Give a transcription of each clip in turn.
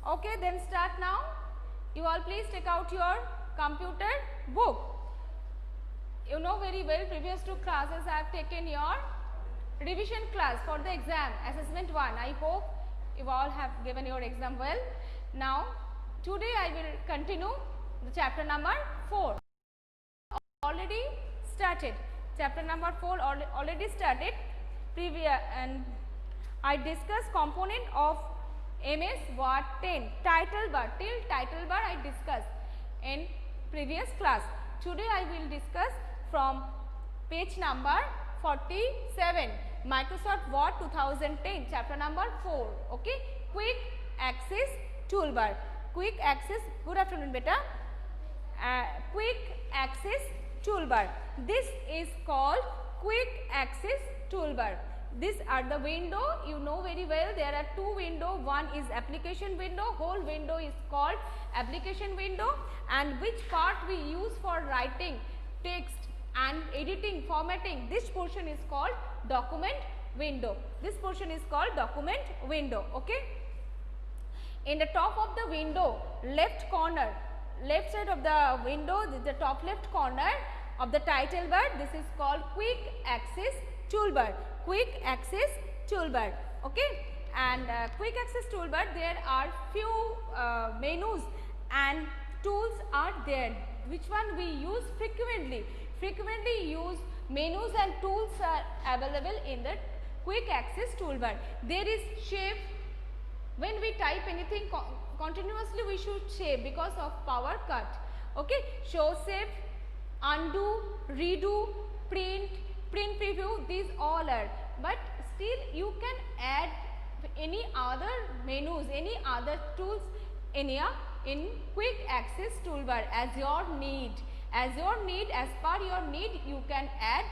Okay, then start now. You all please take out your computer book. You know very well, previous two classes I have taken your revision class for the exam, assessment 1. I hope you all have given your exam well. Now, today I will continue the chapter number 4. Already started. Chapter number 4 already started. Previous, and I discussed component of MS Word 10 title bar, till title bar I discussed in previous class. Today I will discuss from page number 47, Microsoft Word 2010, chapter number 4. Okay, quick access toolbar. Quick access, good afternoon beta. Quick access toolbar. This is called quick access toolbar. These are the window, you know very well, there are two window. One is application window, whole window is called application window, and which part we use for writing text and editing, formatting, this portion is called document window. This portion is called document window. Okay. In the top of the window, left corner, left side of the window, this is the top left corner of the title bar, this is called quick access toolbar. Quick access toolbar. Okay. And quick access toolbar, there are few menus and tools are there, which one we use frequently. Frequently used menus and tools are available in the quick access toolbar. There is shape. When we type anything continuously, we should shape because of power cut. Okay. Show shape, undo, redo, print, print preview, these all are, but still you can add any other menus, any other tools in quick access toolbar as your need. As per your need, you can add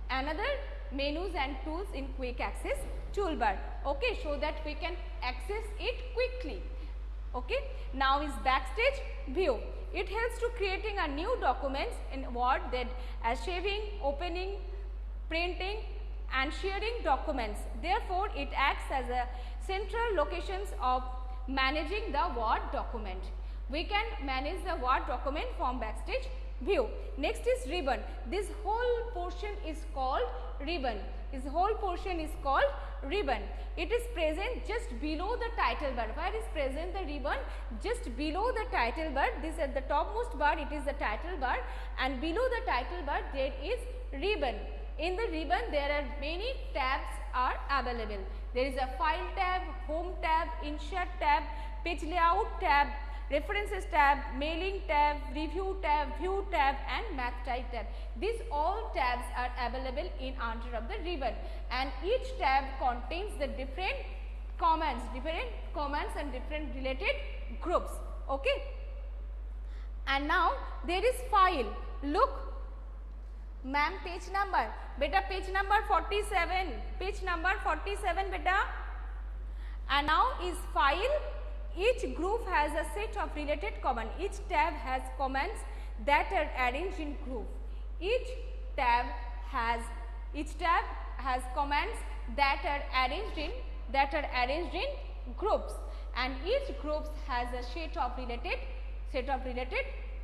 another menus and tools in quick access toolbar. Okay, so that we can access it quickly. Okay. Now is backstage view. It helps to creating a new documents in Word, that as saving, opening, printing and sharing documents. Therefore, it acts as a central locations of managing the Word document. We can manage the Word document from backstage view. Next is ribbon. This whole portion is called ribbon. This whole portion is called ribbon. It is present just below the title bar. Where is present the ribbon? Just below the title bar. This at the topmost bar, it is the title bar, and below the title bar there is ribbon. In the ribbon there are many tabs are available. There is a file tab, home tab, insert tab, page layout tab, references tab, mailing tab, review tab, view tab and math type tab. These all tabs are available in under of the ribbon, and each tab contains the different commands and different related groups. Okay. And now there is file. Look, ma'am, page number, beta, page number 47, page number 47 beta. And now is file. Each group has a set of related command. Each tab has commands that are arranged in group. Each tab has commands that are arranged in groups, and each group has a set of related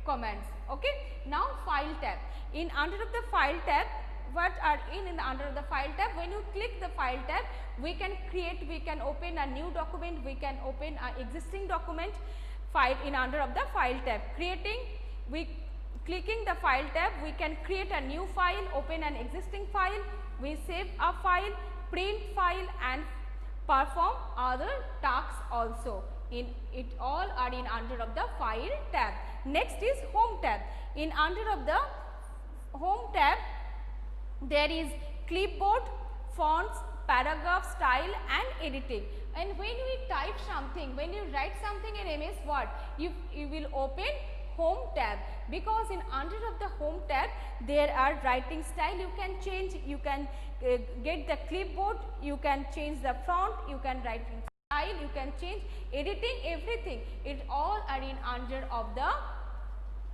commands. Okay. Now file tab. In under of the file tab, what are in under the file tab? When you click the file tab, we can open a new document, we can open an existing document file in under of the file tab. Clicking the file tab, we can create a new file, open an existing file, we save a file, print file and perform other tasks also. It all are in under of the file tab. Next is home tab. In under of the home tab, there is clipboard, fonts, paragraph, style and editing. And when we type something, when you write something in MS Word, you will open home tab, because in under of the home tab there are writing style you can change, you can get the clipboard, you can change the font, you can write in style, you can change editing, everything. It all are in under of the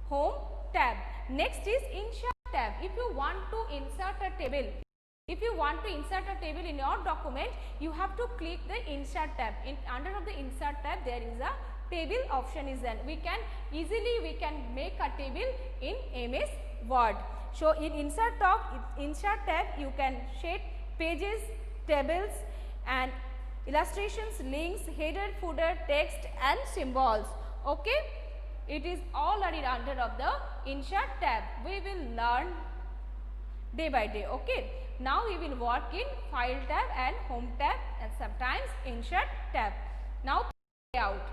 home tab. Next is insert tab. If you want to insert a table, If you want to insert a table in your document, you have to click the insert tab. Under of the insert tab, there is a table option is there. We can make a table in MS Word. So in insert tab, you can shade pages, tables and illustrations, links, header, footer, text and symbols. Okay, it is all under of the insert tab. We will learn day by day. Okay, now we will work in file tab and home tab and sometimes insert tab. Now layout.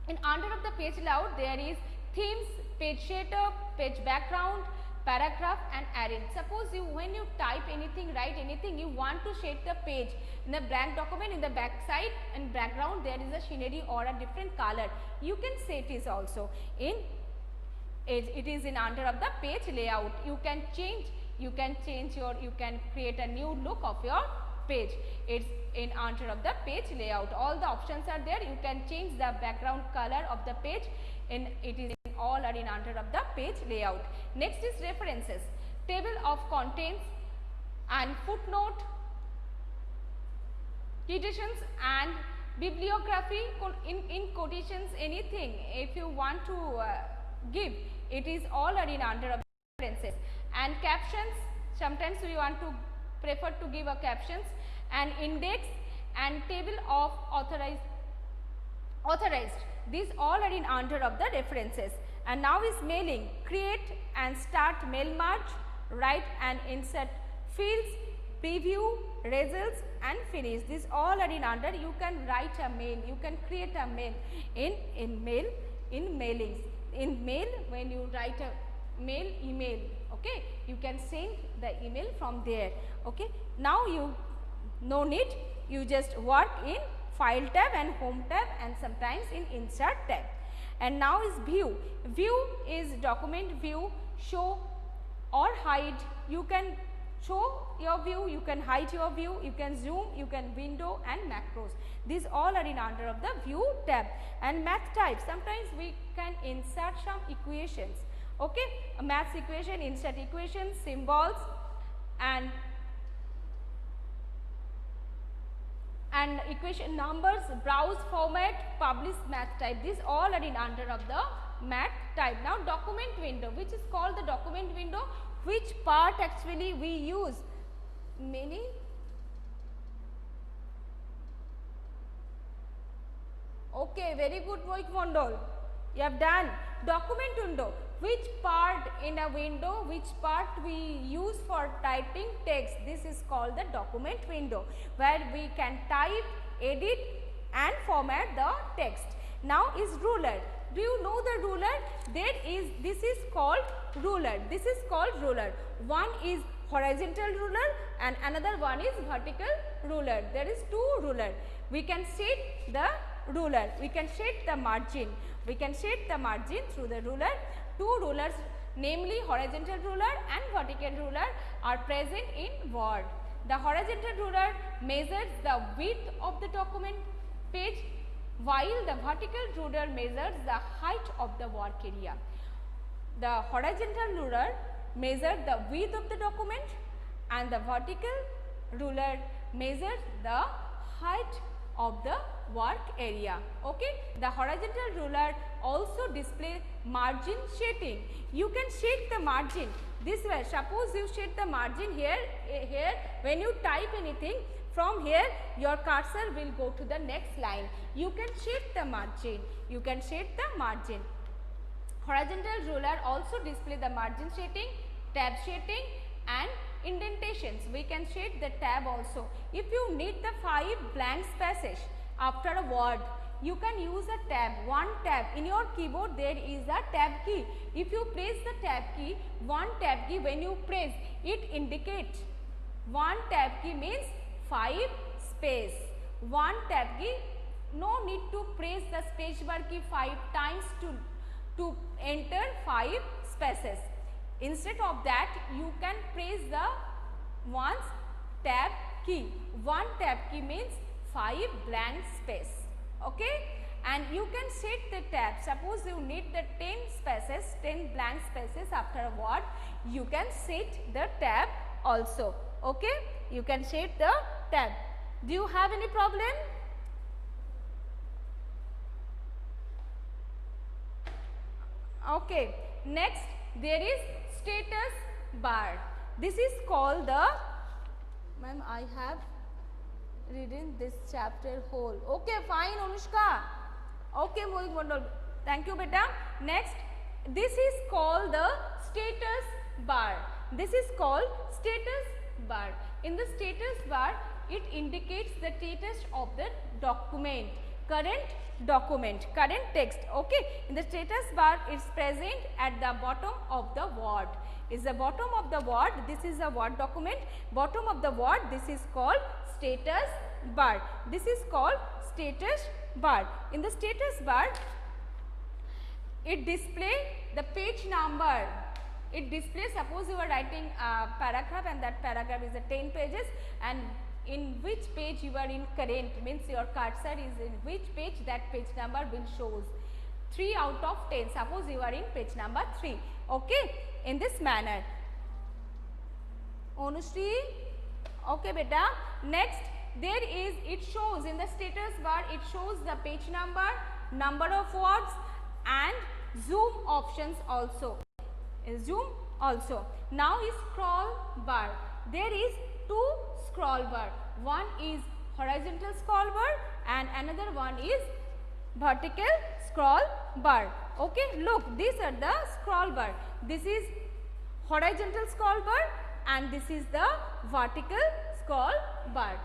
In under of the page layout, there is themes, page setup, page background, paragraph and arrange. Suppose when you type anything, write anything, you want to shade the page in the blank document, in the back side and background there is a scenery or a different color. You can set it also in it is in under of the page layout. You can change you can create a new look of your page. It's in under of the page layout. All the options are there. You can change the background color of the page. It is all are in under of the page layout. Next is references, table of contents and footnote, quotations and bibliography, in quotations anything if you want to give, it is all are in under of references. And captions, sometimes we want to prefer to give a captions, and index and table of authorized. These all are in under of the references. And now is mailing, create and start mail merge, write and insert fields, preview, results and finish. These all are in under. You can write a mail, you can create a mail in mailings. In mail, when you write a mail, email, okay, you can send the email from there. Okay, now you no need, you just work in file tab and home tab and sometimes in insert tab. And now is view. View is document view, show or hide. You can show your view, you can hide your view, you can zoom, you can window and macros. These all are in under of the view tab. And math type, sometimes we can insert some equations. Okay, a math equation, insert equations, symbols and equation numbers, browse format, publish math type. These all are in under of the math type. Now document window, which is called the document window, which part actually we use many okay, very good Mohit Mondal, you have done. Document window, which part in a window, which part we use for typing text, this is called the document window, where we can type, edit and format the text. Now is ruler. Do you know the ruler? This is called ruler. This is called ruler. One is horizontal ruler and another one is vertical ruler. There is two ruler. We can set the ruler. We can set the margin. We can set the margin through the ruler. Two rulers, namely horizontal ruler and vertical ruler, are present in Word. The horizontal ruler measures the width of the document page, while the vertical ruler measures the height of the work area. The horizontal ruler measures the width of the document and the vertical ruler measures the height of the work area. Okay, the horizontal ruler also display margin shading. You can shade the margin this way. Suppose you shade the margin here when you type anything, from here your cursor will go to the next line. You can shade the margin. You can shade the margin. Horizontal ruler also display the margin shading, tab shading and indentations. We can shade the tab also. If you need the 5 blank spaces after a word, you can use a tab, one tab. In your keyboard there is a tab key. If you press the tab key, one tab key, when you press, it indicates one tab key means 5 space. One tab key, no need to press the space bar key 5 times to enter 5 spaces. Instead of that, you can press the once tab key. One tab key means 5 blank space. Okay, and you can set the tab. Suppose you need the 10 spaces, 10 blank spaces after a word, you can set the tab also. Okay. You can set the tab. Do you have any problem? Okay. Next, there is status bar. This is called the, ma'am, I have reading this chapter whole. Okay, fine, Anushka. Okay, Mohit Mondal. Thank you, beta. Next, this is called the status bar. This is called status bar. In the status bar, it indicates the status of the document, current document, current text. Okay, in the status bar, it's present at the bottom of the Word. Is the bottom of the Word. This is a Word document. Bottom of the Word. This is called status bar. This is called status bar. In the status bar, it display the page number. It displays, suppose you are writing a paragraph and that paragraph is a 10 pages, and in which page you are in current, means your cursor is in which page, that page number will shows 3 out of 10. Suppose you are in page number 3. Okay, in this manner. Anushri, okay beta. Next, there is, it shows in the status bar, it shows the page number, number of words and zoom options also. Zoom also. Now is scroll bar. There is 2 scroll bar. One is horizontal scroll bar and another one is vertical scroll bar. Okay, look, these are the scroll bar. This is horizontal scroll bar and this is the vertical scroll bar.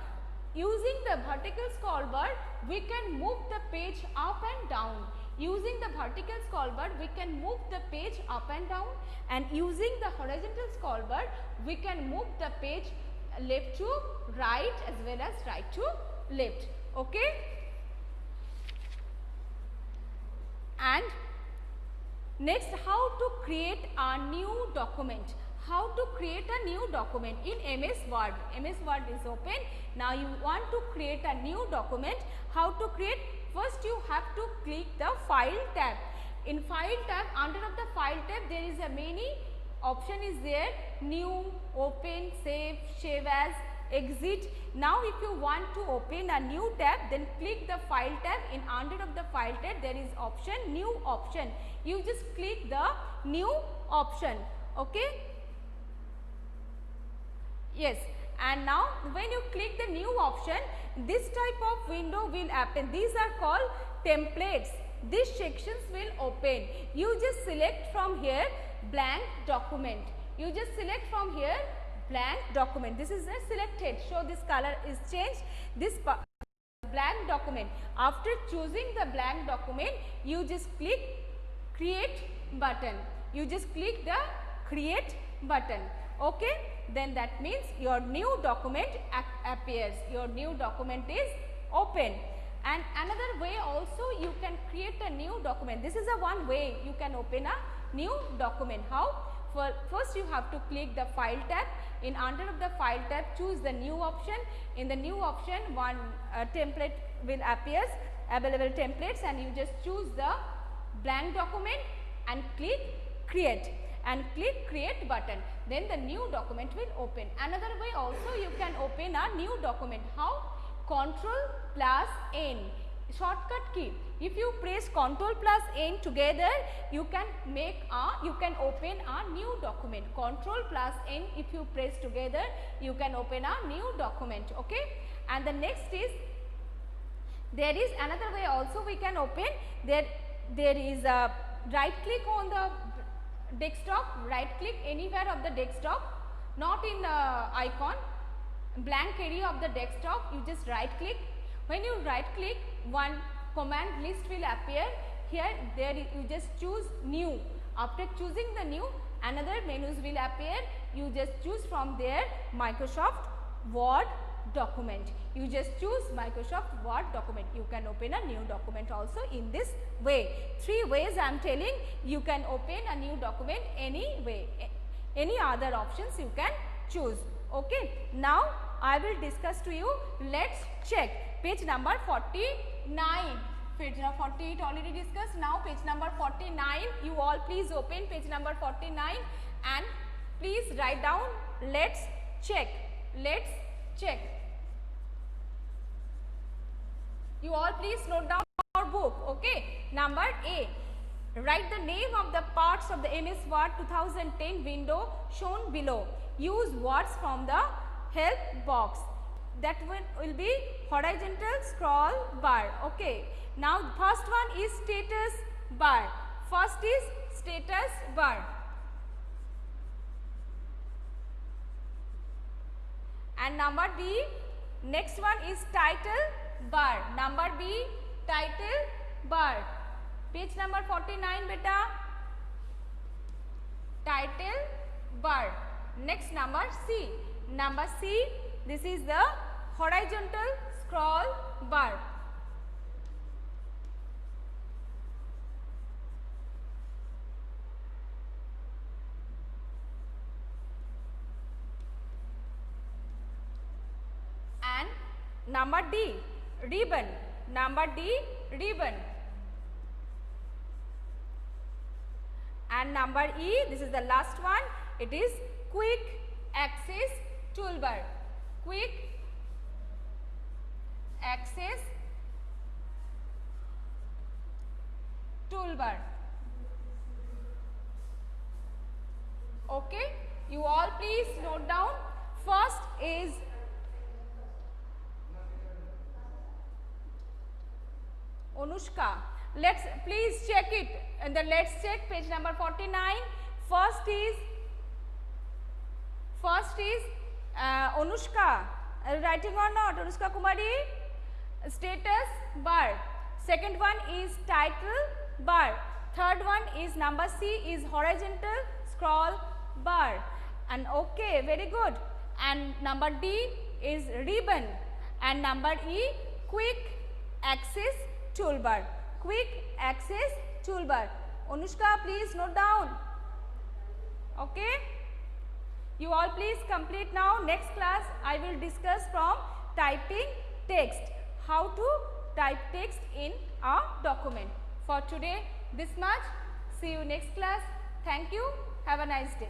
Using the vertical scroll bar, we can move the page up and down. Using the vertical scroll bar, we can move the page up and down, and using the horizontal scroll bar, we can move the page left to right as well as right to left. Okay? And next, how to create a new document. How to create a new document in MS Word. MS Word is open. Now you want to create a new document. How to create? First you have to click the File tab. In File tab, under of the File tab, there is a many option is there: New, Open, Save, Save as, Exit. Now if you want to open a new tab, then click the File tab. In under of the File tab, there is option New option. You just click the New option. Okay. Yes, and now when you click the new option, this type of window will happen. These are called templates. These sections will open. You just select from here blank document. You just select from here blank document. This is selected. So this color is changed. This blank document. After choosing the blank document, you just click create button. You just click the create button. Okay, then that means your new document appears. Your new document is open. And another way also, you can create a new document. This is a one way you can open a new document. How? First you have to click the File tab. In under of the File tab, choose the new option. In the new option, one template will appears, available templates, and you just choose the blank document and click create and click create button. Then the new document will open. Another way also, you can open a new document. How? Ctrl plus N, shortcut key. If you press Ctrl plus N together, you can open a new document. Ctrl plus N, if you press together, you can open a new document. Okay. And the next is, there is another way also we can open. There is a right click on the desktop, right click anywhere of the desktop, not in icon, blank area of the desktop, you just right click. When you right click, one command list will appear. Here there you just choose new. After choosing the new, another menus will appear. You just choose from there Microsoft Word document. You just choose Microsoft Word document. You can open a new document also in this way. 3 ways I am telling. You can open a new document any way. Any other options you can choose. Okay. Now I will discuss to you. Let's check page number 49. Page number 48 already discussed. Now page number 49. You all please open page number 49 and please write down. Let's check. Let's check. You all please note down your book. Okay. Number A. Write the name of the parts of the MS Word 2010 window shown below. Use words from the help box. That will be horizontal scroll bar. Okay. Now first one is status bar. First is status bar. And number B, next one is title bar. Number B, title bar. Page number 49 beta. Title bar. Next number C. Number C, this is the horizontal scroll bar. And number D, ribbon. Number D, ribbon. And number E, this is the last one, it is quick access toolbar. Quick access toolbar. Okay, you all please note down. First is Anushka. Let's please check it, and then let's check page number 49. First is Anushka. Writing or not, Anushka Kumari? Status bar. Second one is title bar. Third one is number C is horizontal scroll bar. And okay, very good. And number D is ribbon. And number E, quick access toolbar. Quick access toolbar. Anushka, please note down. Okay. You all please complete now. Next class I will discuss from typing text. How to type text in a document. For today this much. See you next class. Thank you. Have a nice day.